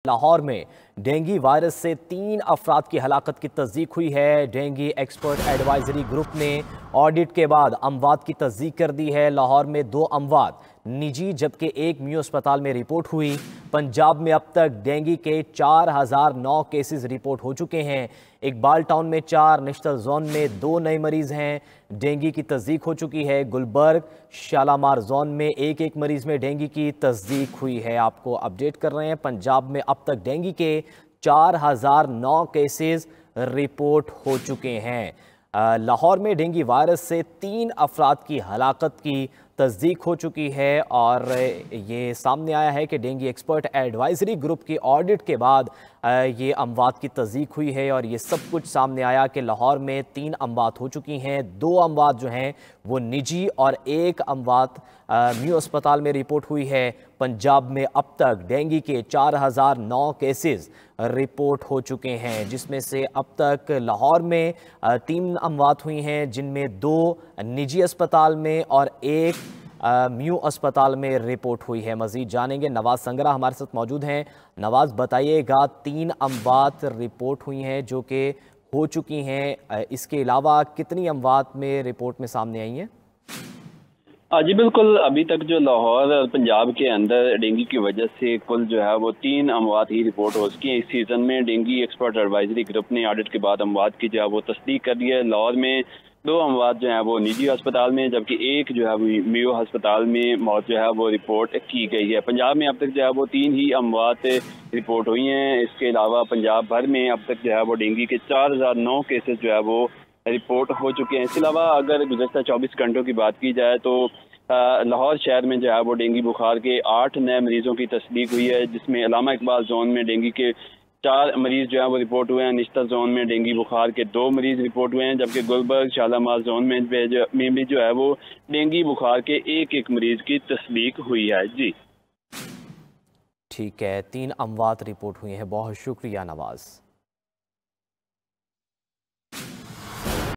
लाहौर में dengue virus से 3 अफराद की हलाकत की तस्दीक हुई है। डेंगू एक्सपर्ट एडवाइजरी ग्रुप ने ऑडिट के बाद अमवात की तस्दीक कर दी है। लाहौर में 2 अमवात निजी जबकि 1 म्यू अस्पताल में रिपोर्ट हुई। पंजाब में अब तक डेंगू के 4009 केसेस रिपोर्ट हो चुके हैं। इकबाल टाउन में 4, निश्तर जोन में 2 नए मरीज हैं। डेंगू की तस्दीक हो चुकी है। गुलबर्ग शालामार जोन में एक मरीज में डेंगू की तस्दीक हुई है। आपको अपडेट कर रहे हैं, पंजाब में अब तक डेंगू के 4009 केसेस रिपोर्ट हो चुके हैं। लाहौर में डेंगू वायरस से 3 अफराद की हलाकत की तस्दीक हो चुकी है और ये सामने आया है कि डेंगू एक्सपर्ट एडवाइजरी ग्रुप की ऑडिट के बाद ये अमवात की तस्दीक हुई है और ये सब कुछ सामने आया कि लाहौर में 3 अमवात हो चुकी हैं। 2 अमवात जो हैं वो निजी और 1 अमवात म्यू अस्पताल में रिपोर्ट हुई है। पंजाब में अब तक डेंगू के 4009 केसेस रिपोर्ट हो चुके हैं, जिसमें से अब तक लाहौर में 3 अमवात हुई हैं, जिनमें 2 निजी अस्पताल में और 1 म्यू अस्पताल में रिपोर्ट हुई है। मजीद जानेंगे, नवाज संगरा हमारे साथ मौजूद हैं। नवाज, बताइएगा, 3 अमवात रिपोर्ट हुई हैं जो कि हो चुकी हैं, इसके अलावा कितनी अमवात में रिपोर्ट में सामने आई हैं? जी बिल्कुल, अभी तक जो लाहौर और पंजाब के अंदर डेंगू की वजह से कुल जो है वो 3 अमवात ही रिपोर्ट हो चुकी हैं। इस सीज़न में डेंगू एक्सपर्ट एडवाइजरी ग्रुप ने ऑडिट के बाद अमवात की जो है वो तस्दीक कर दी है। लाहौर में 2 अमवात जो है वो निजी अस्पताल में, जबकि 1 जो है वो मेयो अस्पताल में मौत जो है वो रिपोर्ट की गई है। पंजाब में अब तक जो है वो 3 ही अमवात रिपोर्ट हुई हैं। इसके अलावा पंजाब भर में अब तक जो है वो डेंगू के 4009 केसेस जो है वो रिपोर्ट हो चुके हैं। इसके अलावा अगर गुज़श्ता 24 घंटों की बात की जाए तो लाहौर शहर में जो है वो डेंगू बुखार के 8 नए मरीजों की तस्दीक हुई है, जिसमें अलामा इकबाल जोन में डेंगू के 4 मरीज जो है वो रिपोर्ट हुए हैं। निश्तर जोन में डेंगू बुखार के 2 मरीज रिपोर्ट हुए हैं, जबकि गुलबर्ग शालामार जोन में भी जो है वो डेंगू बुखार के एक मरीज की तस्दीक हुई है। जी ठीक है, 3 अमवात रिपोर्ट हुई हैं। बहुत शुक्रिया नवाज।